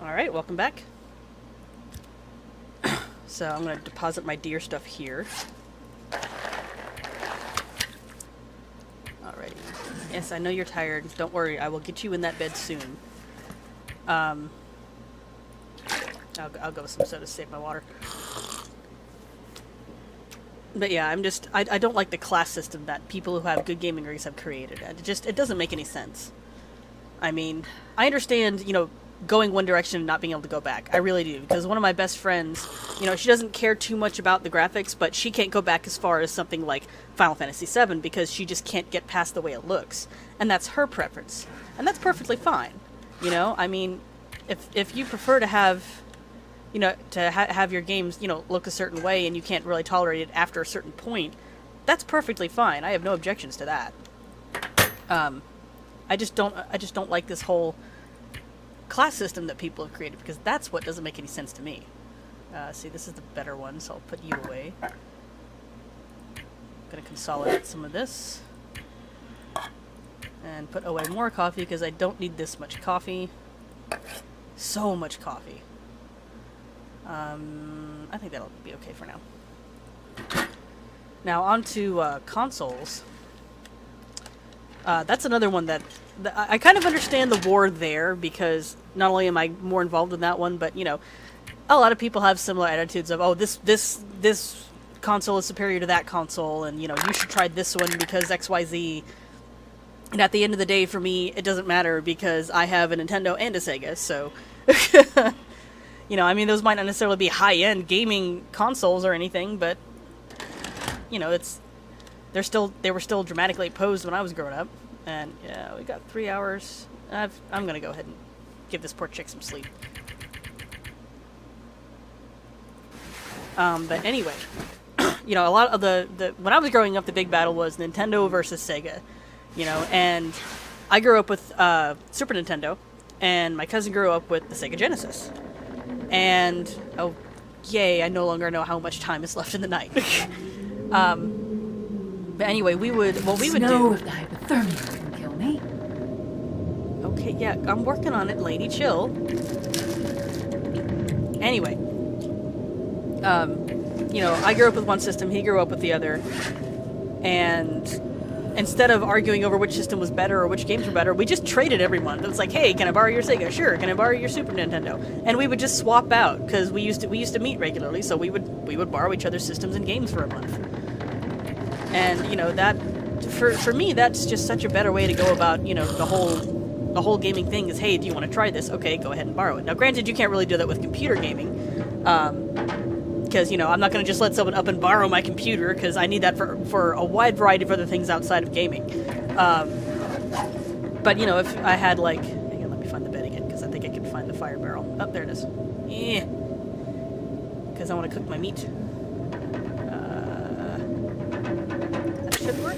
Alright, welcome back. So I'm going to deposit my deer stuff here. Alrighty. Yes, I know you're tired. Don't worry, I will get you in that bed soon. I'll go with some soda to save my water. But yeah, I don't like the class system that people who have good gaming rigs have created. It doesn't make any sense. I mean, I understand, going one direction and not being able to go back. I really do. Because one of my best friends, she doesn't care too much about the graphics, but she can't go back as far as something like Final Fantasy VII because she just can't get past the way it looks. And that's her preference. And that's perfectly fine. I mean, if you prefer to have, have your games, look a certain way and you can't really tolerate it after a certain point, that's perfectly fine. I have no objections to that. I just don't like this whole class system that people have created, because that's what doesn't make any sense to me. See, this is the better one, so I'll put you away. I'm gonna consolidate some of this and put away more coffee because I don't need this much coffee. So much coffee. I think that'll be okay for now. Now on to consoles. That's another one that I kind of understand the war there, because not only am I more involved in that one, but a lot of people have similar attitudes of, oh, this console is superior to that console, and you should try this one because XYZ. And at the end of the day, for me, it doesn't matter because I have a Nintendo and a Sega, so I mean, those might not necessarily be high-end gaming consoles or anything, but they were still dramatically opposed when I was growing up. And yeah, we got 3 hours. I'm gonna go ahead and give this poor chick some sleep. But anyway, a lot of the when I was growing up, the big battle was Nintendo versus Sega. And I grew up with Super Nintendo, and my cousin grew up with the Sega Genesis. And oh, yay! I no longer know how much time is left in the night. But anyway, we would do. If the hypothermia can kill me. Okay, yeah, I'm working on it, lady. Chill. Anyway, I grew up with one system, he grew up with the other, and instead of arguing over which system was better or which games were better, we just traded every month. It was like, hey, can I borrow your Sega? Sure. Can I borrow your Super Nintendo? And we would just swap out, because we used to meet regularly, so we would borrow each other's systems and games for a month. And that for me, that's just such a better way to go about the whole gaming thing. Is, hey, do you want to try this? Okay, go ahead and borrow it. Now, granted, you can't really do that with computer gaming, because I'm not going to just let someone up and borrow my computer, because I need that for a wide variety of other things outside of gaming. But if I had like, hang on, let me find the bed again, because I think I can find the fire barrel. Oh, there it is. Yeah, because I want to cook my meat. Should work.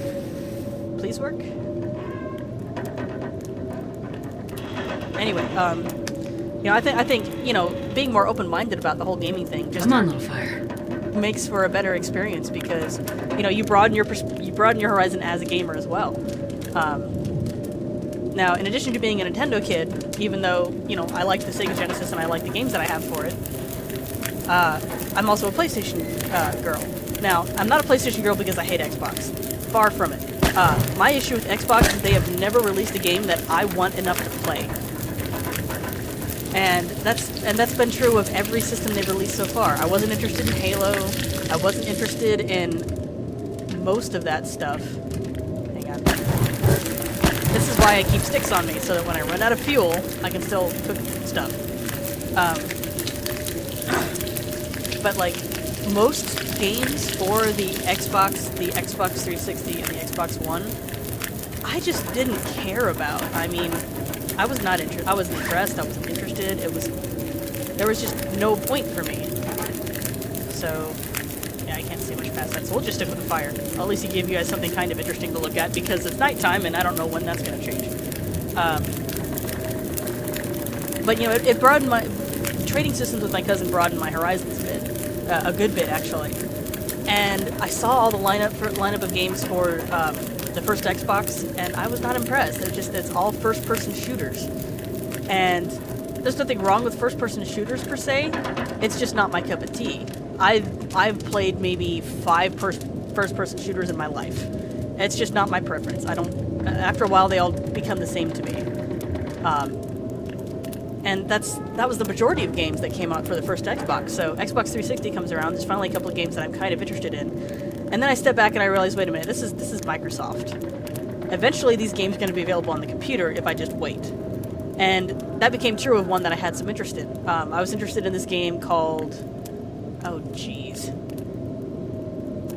Please work. Anyway, I think being more open-minded about the whole gaming thing just Come on, little fire. makes for a better experience, because you broaden your horizon as a gamer as well. Now, in addition to being a Nintendo kid, even though I like the Sega Genesis and I like the games that I have for it, I'm also a PlayStation girl. Now, I'm not a PlayStation girl because I hate Xbox. Far from it. My issue with Xbox is they have never released a game that I want enough to play. And that's been true of every system they've released so far. I wasn't interested in Halo. I wasn't interested in most of that stuff. Hang on. This is why I keep sticks on me, so that when I run out of fuel, I can still cook stuff. But like, most games for the Xbox 360, and the Xbox One, I just didn't care about. I mean, I wasn't impressed, I wasn't interested, there was just no point for me. So, yeah, I can't see much past that, so we'll just stick with the fire. I'll at least give you guys something kind of interesting to look at, because it's nighttime, and I don't know when that's going to change. But, it broadened my... Trading systems with my cousin broadened my horizons a bit. A good bit, actually. And I saw all the lineup of games for the first Xbox, and I was not impressed. It's all first-person shooters. And there's nothing wrong with first-person shooters per se. It's just not my cup of tea. I've played maybe 5 first-person shooters in my life. It's just not my preference. I don't. After a while, they all become the same to me. And that was the majority of games that came out for the first Xbox. So Xbox 360 comes around. There's finally a couple of games that I'm kind of interested in. And then I step back and I realize, wait a minute, this is Microsoft. Eventually, these games are going to be available on the computer if I just wait. And that became true of one that I had some interest in. I was interested in this game called... Oh, jeez.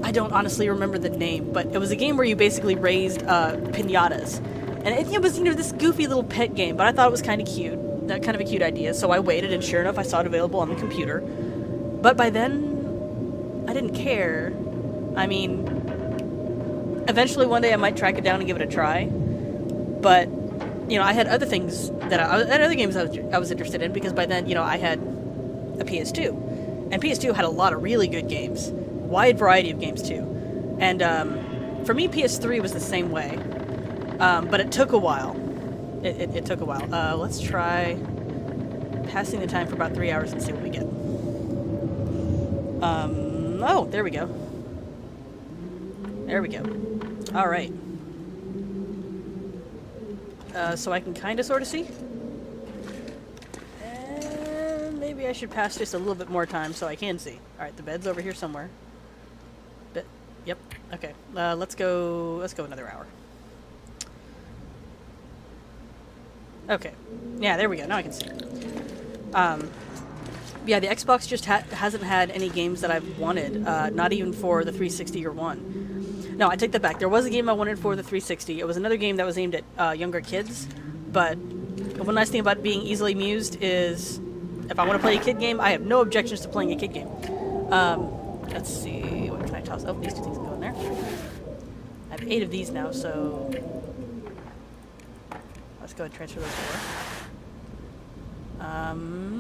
I don't honestly remember the name, but it was a game where you basically raised piñatas. And it was, this goofy little pet game, but I thought it was kind of cute. That kind of a cute idea, so I waited, and sure enough, I saw it available on the computer. But by then, I didn't care. I mean, eventually one day I might track it down and give it a try. But, I had other things that I had other games I was interested in, because by then, I had a PS2. And PS2 had a lot of really good games. Wide variety of games, too. And for me, PS3 was the same way. But it took a while. It took a while. Let's try passing the time for about 3 hours and see what we get. Oh, there we go. There we go. Alright. So I can kind of sort of see. And maybe I should pass just a little bit more time so I can see. Alright, the bed's over here somewhere. Yep, okay. Let's go another hour. Okay. Yeah, there we go. Now I can see. Yeah, the Xbox just hasn't had any games that I've wanted. Not even for the 360 or one. No, I take that back. There was a game I wanted for the 360. It was another game that was aimed at younger kids. But one nice thing about being easily amused is if I want to play a kid game, I have no objections to playing a kid game. Let's see. What can I toss? Oh, these 2 things can go in there. I have 8 of these now, so... Let's go ahead and transfer those over.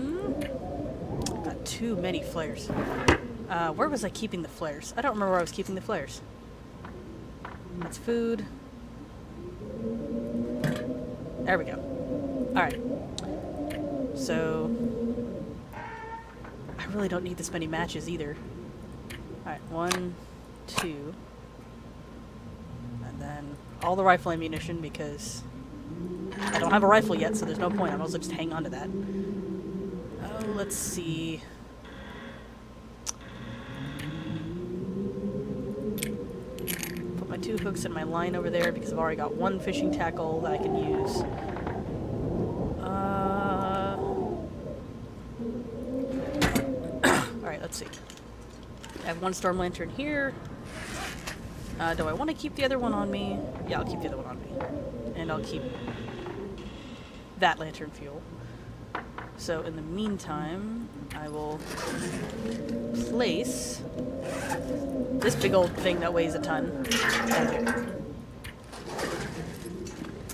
Got too many flares. Where was I keeping the flares? I don't remember where I was keeping the flares. That's food. There we go. Alright. So... I really don't need this many matches either. Alright, 1, 2... And then all the rifle ammunition because... I don't have a rifle yet, so there's no point. I might as well just hang on to that. Oh, let's see. Put my 2 hooks and my line over there because I've already got 1 fishing tackle that I can use. Alright, let's see. I have 1 storm lantern here. Do I want to keep the other one on me? Yeah, I'll keep the other one on me. And I'll keep that lantern fuel. So in the meantime, I will place this big old thing that weighs a ton.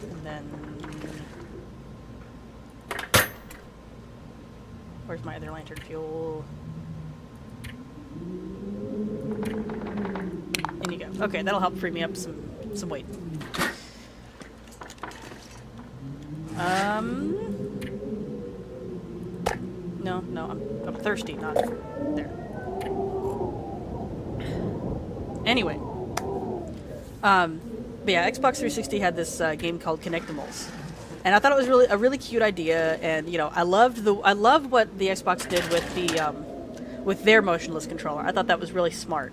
And then... Where's my other lantern fuel? In you go. Okay, that'll help free me up some weight. No, I'm thirsty, not there. Anyway. But yeah, Xbox 360 had this game called Connectimals. And I thought it was a really cute idea, and I loved what the Xbox did with the with their motionless controller. I thought that was really smart.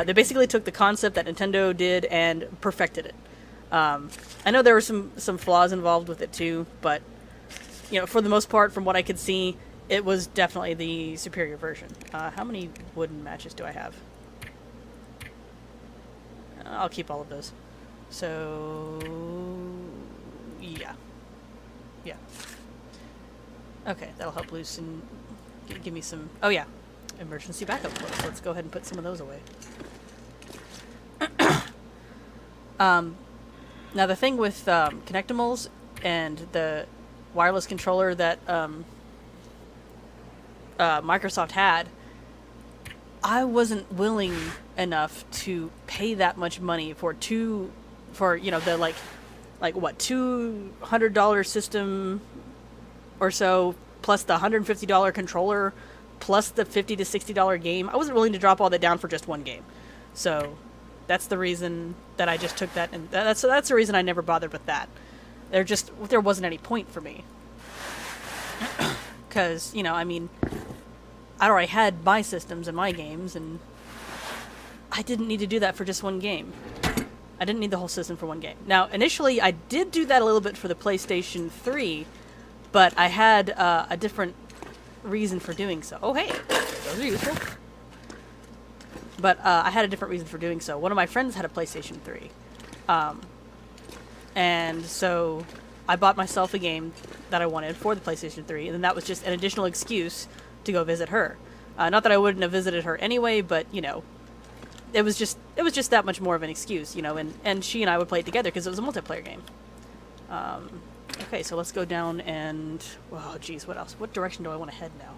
They basically took the concept that Nintendo did and perfected it. I know there were some flaws involved with it too, but for the most part, from what I could see, it was definitely the superior version. How many wooden matches do I have? I'll keep all of those. So yeah. Okay, that'll help loosen. Give me some. Oh yeah, emergency backup clothes. Let's go ahead and put some of those away. Now the thing with Connectimals and the wireless controller that Microsoft had, I wasn't willing enough to pay that much money for the $200 system or so plus the $150 controller, plus the $50 to $60 game. I wasn't willing to drop all that down for just one game. So that's the reason that I just took that, and that's the reason I never bothered with that. There wasn't any point for me. Because, you know, I mean, I already had my systems and my games, and I didn't need to do that for just one game. I didn't need the whole system for one game. Now, initially, I did do that a little bit for the PlayStation 3, but I had a different reason for doing so. Oh, hey, those are useful. But I had a different reason for doing so. One of my friends had a PlayStation 3. And so I bought myself a game that I wanted for the PlayStation 3, and then that was just an additional excuse to go visit her. Not that I wouldn't have visited her anyway, but, you know, it was just that much more of an excuse, you know, and she and I would play it together because it was a multiplayer game. Okay, so let's go down and... Oh, geez, what else? What direction do I want to head now?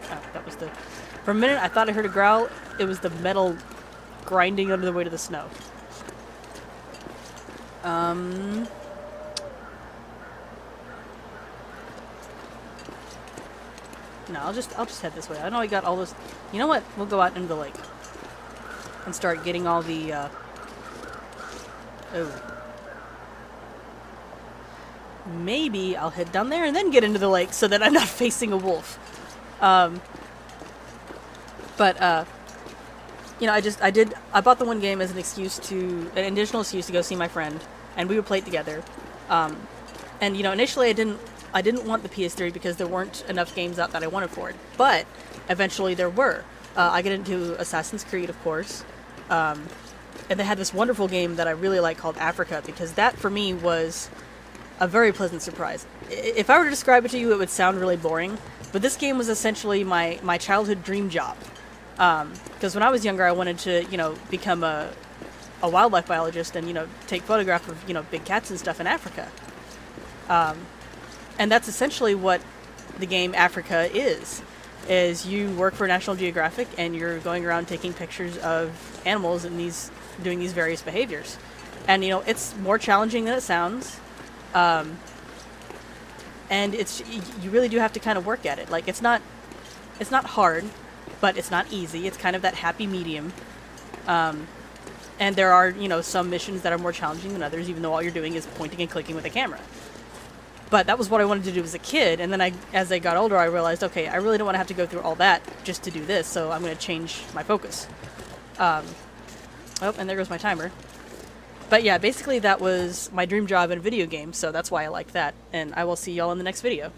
Oh, that was the... For a minute, I thought I heard a growl. It was the metal grinding under the weight of the snow. No, I'll just head this way. I know I got all this... You know what? We'll go out into the lake. And start getting all the, Oh. Maybe I'll head down there and then get into the lake so that I'm not facing a wolf. You know, I bought the one game as an additional excuse to go see my friend, and we would play it together. And, you know, initially I didn't want the PS3 because there weren't enough games out that I wanted for it. But eventually there were. I get into Assassin's Creed, of course. And they had this wonderful game that I really like called Africa, because that, for me, was a very pleasant surprise. If I were to describe it to you, it would sound really boring. But this game was essentially my childhood dream job. Because when I was younger, I wanted to, you know, become a wildlife biologist and, you know, take photographs of, you know, big cats and stuff in Africa. And that's essentially what the game Africa is you work for National Geographic and you're going around taking pictures of animals and doing these various behaviors. And, you know, it's more challenging than it sounds. And you really do have to kind of work at it. Like, it's not hard, but it's not easy. It's kind of that happy medium. And there are, you know, some missions that are more challenging than others, even though all you're doing is pointing and clicking with a camera. But that was what I wanted to do as a kid, and then as I got older, I realized, okay, I really don't want to have to go through all that just to do this, so I'm going to change my focus. Oh, and there goes my timer. But yeah, basically that was my dream job in a video game, so that's why I like that, and I will see y'all in the next video.